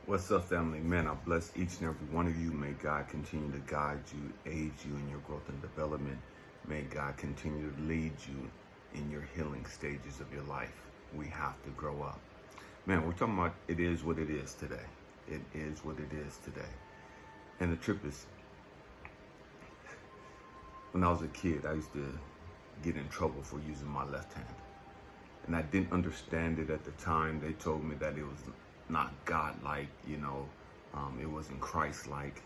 What's up, family? Man, I bless each and every one of you. May God continue to guide you, aid you in your growth and development. May God continue to lead you in your healing stages of your life. We have to grow up. Man, we're talking about it is what it is today. It is what it is today. And the trip is, when I was a kid, I used to get in trouble for using my left hand. And I didn't understand it at the time. They told me that it was not God-like, it wasn't Christ-like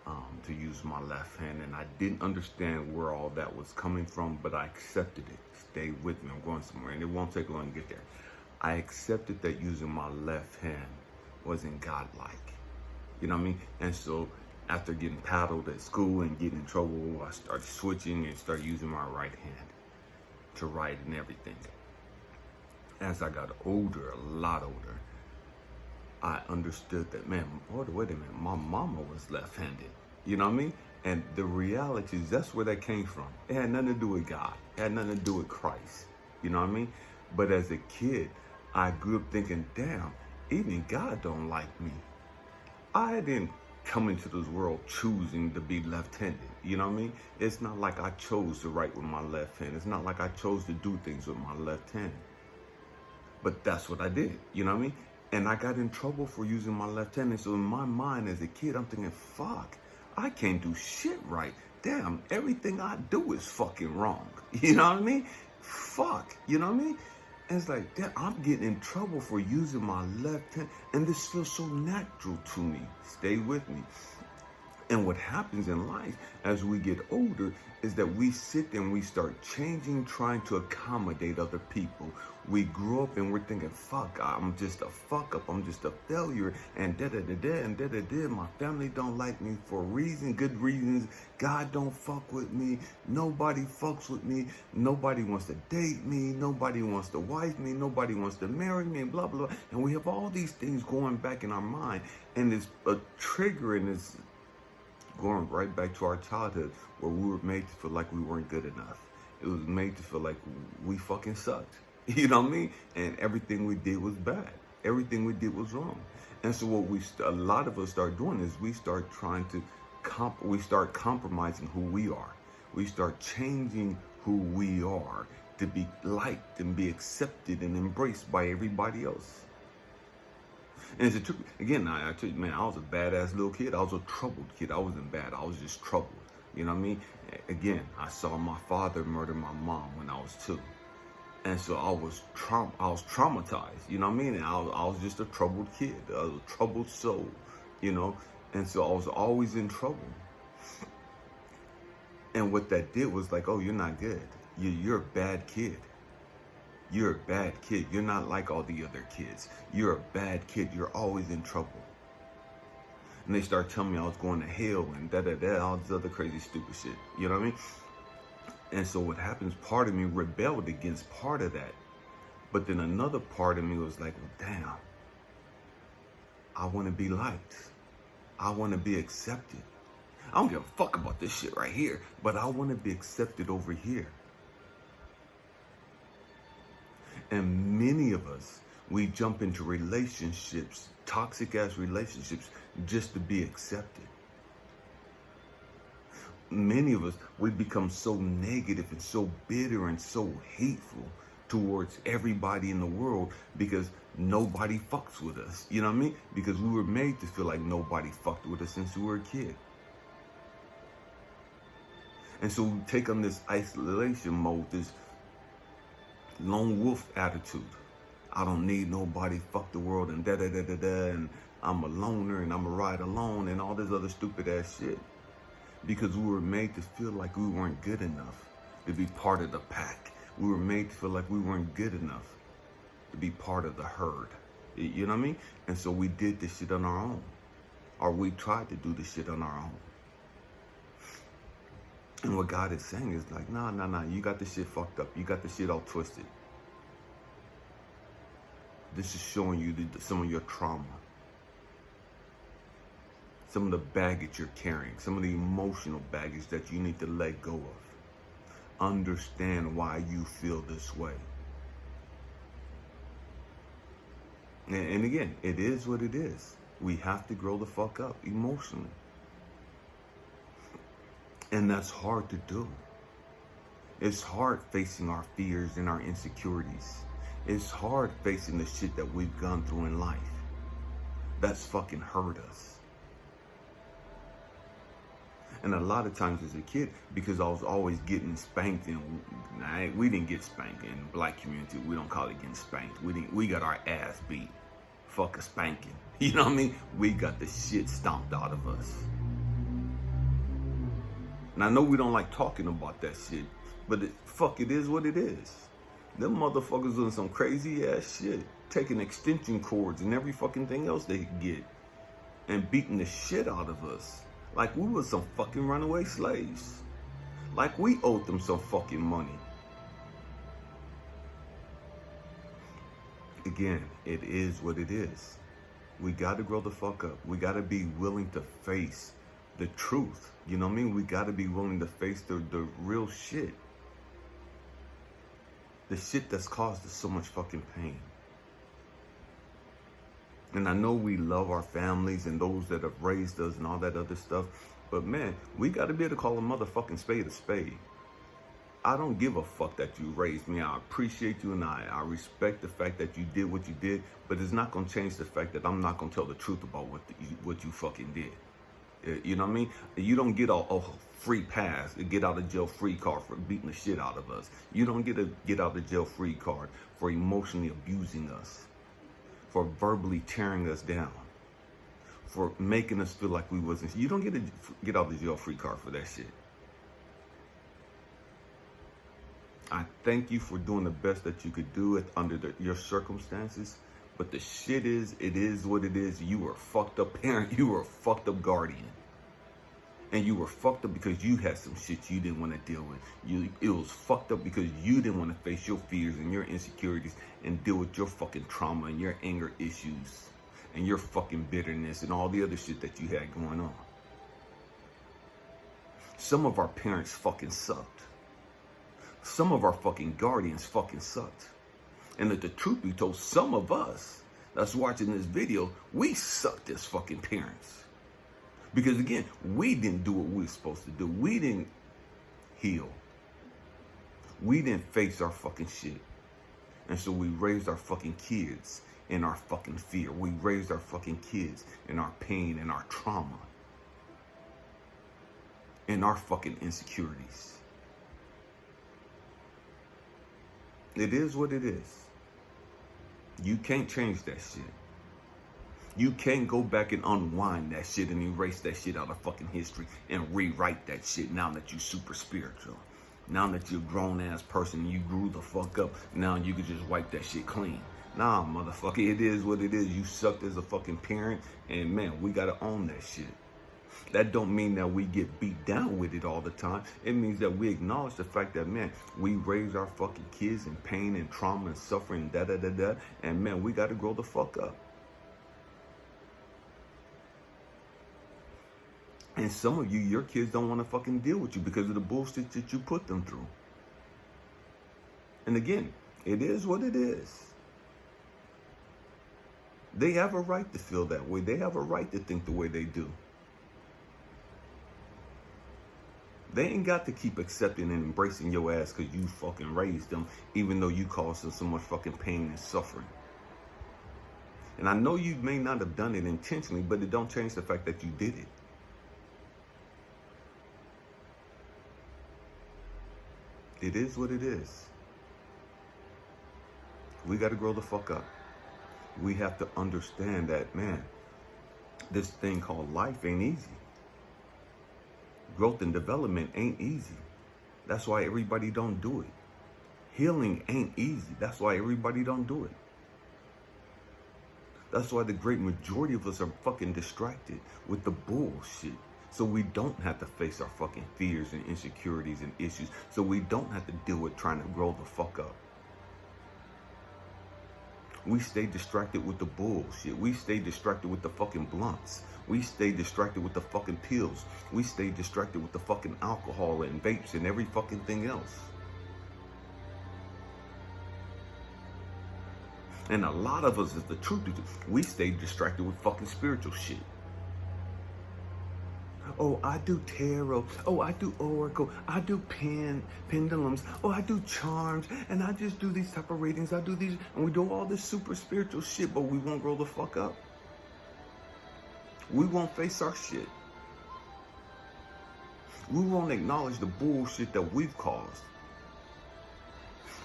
to use my left hand. And I didn't understand where all that was coming from, but I accepted it. Stay with me, I'm going somewhere, and it won't take long to get there. I accepted that using my left hand wasn't God-like, you know what I mean? And so after getting paddled at school and getting in trouble, I started switching and started using my right hand to write and everything. As I got older, a lot older, I understood that, man, wait a minute, my mama was left-handed, you know what I mean? And the reality is that's where that came from. It had nothing to do with God. It had nothing to do with Christ, you know what I mean? But as a kid, I grew up thinking, damn, even God don't like me. I didn't come into this world choosing to be left-handed, you know what I mean? It's not like I chose to write with my left hand. It's not like I chose to do things with my left hand. But that's what I did, you know what I mean? And I got in trouble for using my left hand. And so in my mind as a kid, I'm thinking, fuck, I can't do shit right. Damn, everything I do is fucking wrong. You know what I mean? Fuck, you know what I mean? And it's like, damn, I'm getting in trouble for using my left hand. And this feels so natural to me. Stay with me. And what happens in life as we get older is that we sit and we start changing, trying to accommodate other people. We grow up and we're thinking, fuck, I'm just a fuck up, I'm just a failure, and da-da-da-da, and da-da-da. My family don't like me for a reason, good reasons. God don't fuck with me. Nobody fucks with me. Nobody wants to date me. Nobody wants to wife me. Nobody wants to marry me, and blah, blah, blah. And we have all these things going back in our mind, and it's a trigger, and it's going right back to our childhood where we were made to feel like we weren't good enough. It was made to feel like we fucking sucked. You know what I mean? And everything we did was bad. Everything we did was wrong. And so what a lot of us start doing is we start trying to we start compromising who we are. We start changing who we are to be liked and be accepted and embraced by everybody else. And it's a trick. Again, I tell you, man, I was a badass little kid. I was a troubled kid. I wasn't bad. I was just troubled. You know what I mean? Again, I saw my father murder my mom when I was 2. And so I was traumatized, you know what I mean? And I was just a troubled kid, a troubled soul, you know? And so I was always in trouble. And what that did was like, oh, you're not good. You're a bad kid. You're a bad kid. You're not like all the other kids. You're a bad kid. You're always in trouble. And they started telling me I was going to hell and da-da-da, all this other crazy stupid shit. You know what I mean? And so what happens, part of me rebelled against part of that. But then another part of me was like, well, damn, I want to be liked. I want to be accepted. I don't give a fuck about this shit right here, but I want to be accepted over here. And many of us, we jump into relationships, toxic ass relationships, just to be accepted. Many of us, we become so negative and so bitter and so hateful towards everybody in the world because nobody fucks with us. You know what I mean? Because we were made to feel like nobody fucked with us since we were a kid. And so we take on this isolation mode, this lone wolf attitude. I don't need nobody, fuck the world, and da-da-da-da-da, and I'm a loner, and I'm a ride alone, and all this other stupid ass shit. Because we were made to feel like we weren't good enough to be part of the pack. We were made to feel like we weren't good enough to be part of the herd. You know what I mean? And so we did this shit on our own. Or we tried to do this shit on our own. And what God is saying is like, nah, you got this shit fucked up. You got this shit all twisted. This is showing you some of your trauma. Some of the baggage you're carrying, some of the emotional baggage that you need to let go of. Understand why you feel this way. And again, it is what it is. We have to grow the fuck up emotionally. And that's hard to do. It's hard facing our fears and our insecurities. It's hard facing the shit that we've gone through in life. That's fucking hurt us. And a lot of times as a kid, because I was always getting spanked, and we didn't get spanked in the black community. We don't call it getting spanked. We got our ass beat. Fuck a spanking. You know what I mean? We got the shit stomped out of us. And I know we don't like talking about that shit, but fuck, it is what it is. Them motherfuckers doing some crazy ass shit, taking extension cords and every fucking thing else they could get, and beating the shit out of us. Like we were some fucking runaway slaves. Like we owed them some fucking money. Again, it is what it is. We gotta grow the fuck up. We gotta be willing to face the truth. You know what I mean? We gotta be willing to face the real shit. The shit that's caused us so much fucking pain. And I know we love our families and those that have raised us and all that other stuff. But man, we got to be able to call a motherfucking spade a spade. I don't give a fuck that you raised me. I appreciate you and I respect the fact that you did what you did. But it's not going to change the fact that I'm not going to tell the truth about what you fucking did. You know what I mean? You don't get a free pass, a get out of jail free card for beating the shit out of us. You don't get a get out of jail free card for emotionally abusing us, for verbally tearing us down, for making us feel like we wasn't. You don't get out of jail free card for that shit. I thank you for doing the best that you could do under your circumstances. But the shit is, it is what it is. You were a fucked up parent. You were a fucked up guardian. And you were fucked up because you had some shit you didn't want to deal with. It was fucked up because you didn't want to face your fears and your insecurities and deal with your fucking trauma and your anger issues and your fucking bitterness and all the other shit that you had going on. Some of our parents fucking sucked. Some of our fucking guardians fucking sucked. And if the truth be told, some of us that's watching this video, we sucked as fucking parents. Because again, we didn't do what we were supposed to do. We didn't heal. We didn't face our fucking shit. And so we raised our fucking kids in our fucking fear. We raised our fucking kids in our pain and our trauma. And our fucking insecurities. It is what it is. You can't change that shit. You can't go back and unwind that shit and erase that shit out of fucking history and rewrite that shit now that you're super spiritual. Now that you're a grown-ass person and you grew the fuck up, now you can just wipe that shit clean. Nah, motherfucker, it is what it is. You sucked as a fucking parent, and man, we gotta own that shit. That don't mean that we get beat down with it all the time. It means that we acknowledge the fact that, man, we raise our fucking kids in pain and trauma and suffering, and man, we gotta grow the fuck up. And some of you, your kids don't want to fucking deal with you because of the bullshit that you put them through. And again, it is what it is. They have a right to feel that way. They have a right to think the way they do. They ain't got to keep accepting and embracing your ass because you fucking raised them, even though you caused them so much fucking pain and suffering. And I know you may not have done it intentionally, but it don't change the fact that you did it. It is what it is. We got to grow the fuck up. We have to understand that, man, this thing called life ain't easy. Growth and development ain't easy. That's why everybody don't do it. Healing ain't easy. That's why everybody don't do it. That's why the great majority of us are fucking distracted with the bullshit. So we don't have to face our fucking fears and insecurities and issues. So we don't have to deal with trying to grow the fuck up. We stay distracted with the bullshit. We stay distracted with the fucking blunts. We stay distracted with the fucking pills. We stay distracted with the fucking alcohol and vapes and every fucking thing else. And a lot of us, is the truth, we stay distracted with fucking spiritual shit. Oh, I do tarot. Oh, I do oracle. I do pendulums. Oh, I do charms. And I just do these type of readings. I do these. And we do all this super spiritual shit, but we won't grow the fuck up. We won't face our shit. We won't acknowledge the bullshit that we've caused.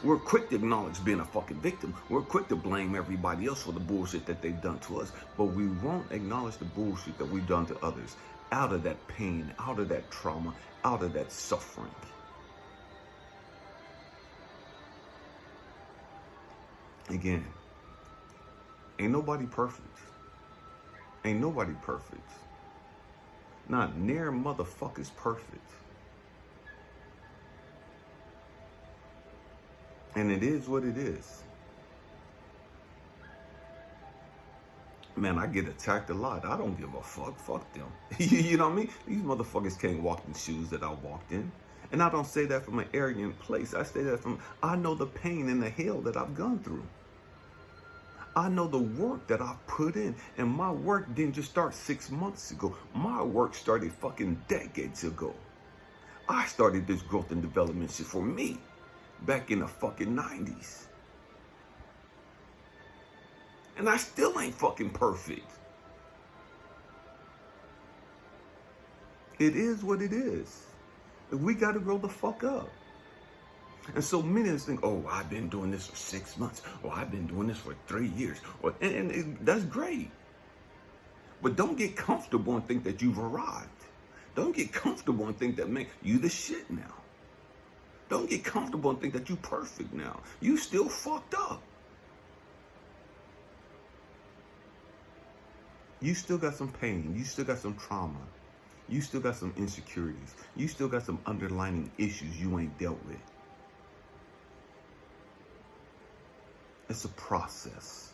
We're quick to acknowledge being a fucking victim. We're quick to blame everybody else for the bullshit that they've done to us. But we won't acknowledge the bullshit that we've done to others. Out of that pain, out of that trauma, out of that suffering. Again, ain't nobody perfect. Ain't nobody perfect. Not near motherfuckers perfect. And it is what it is. Man, I get attacked a lot. I don't give a fuck. Fuck them. You know what I mean? These motherfuckers can't walk in shoes that I walked in. And I don't say that from an arrogant place. I say that from, I know the pain and the hell that I've gone through. I know the work that I've put in. And my work didn't just start 6 months ago. My work started fucking decades ago. I started this growth and development shit for me back in the fucking 90s. And I still ain't fucking perfect. It is what it is. We got to grow the fuck up. And so many of us think, oh, I've been doing this for 6 months. Or I've been doing this for 3 years. That's great. But don't get comfortable and think that you've arrived. Don't get comfortable and think that, man, you the shit now. Don't get comfortable and think that you perfect now. You still fucked up. You still got some pain. You still got some trauma. You still got some insecurities. You still got some underlying issues you ain't dealt with. It's a process.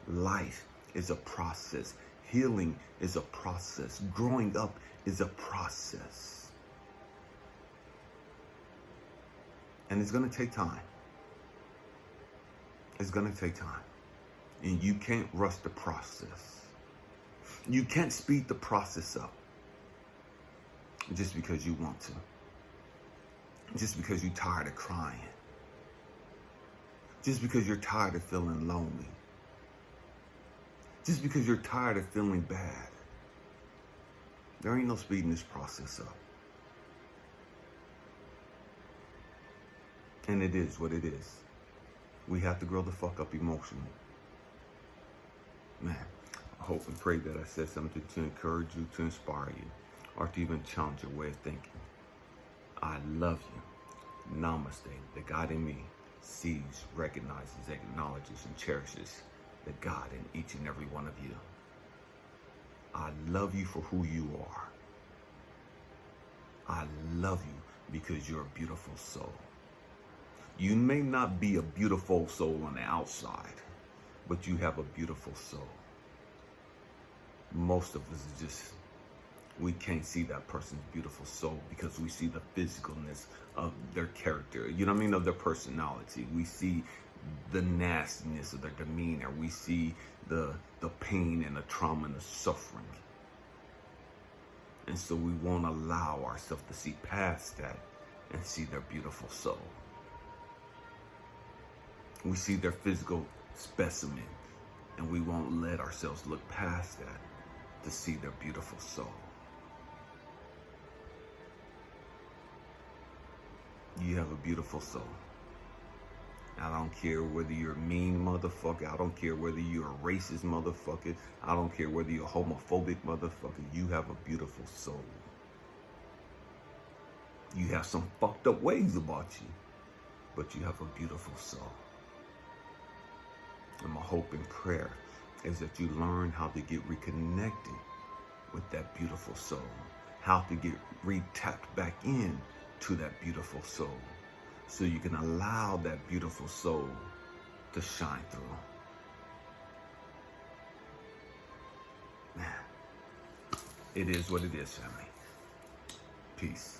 Life is a process. Healing is a process. Growing up is a process. And it's going to take time. It's going to take time. And you can't rush the process. You can't speed the process up just because you want to. Just because you're tired of crying. Just because you're tired of feeling lonely. Just because you're tired of feeling bad. There ain't no speeding this process up. And it is what it is. We have to grow the fuck up emotionally. Man, I hope and pray that I said something to encourage you, to inspire you, or to even challenge your way of thinking. I love you. Namaste. The God in me sees, recognizes, acknowledges, and cherishes the God in each and every one of you. I love you for who you are. I love you because you're a beautiful soul. You may not be a beautiful soul on the outside, but you have a beautiful soul. Most of us just, we can't see that person's beautiful soul because we see the physicalness of their character, you know what I mean, of their personality. We see the nastiness of their demeanor. We see the pain and the trauma and the suffering. And so we won't allow ourselves to see past that and see their beautiful soul. We see their physical specimen, and we won't let ourselves look past that to see their beautiful soul. You have a beautiful soul. I don't care whether you're a mean motherfucker. I don't care whether you're a racist motherfucker. I don't care whether you're a homophobic motherfucker. You have a beautiful soul. You have some fucked up ways about you, but you have a beautiful soul. And my hope and prayer is that you learn how to get reconnected with that beautiful soul, how to get re-tapped back in to that beautiful soul, so you can allow that beautiful soul to shine through. Man, it is what it is, family. Peace.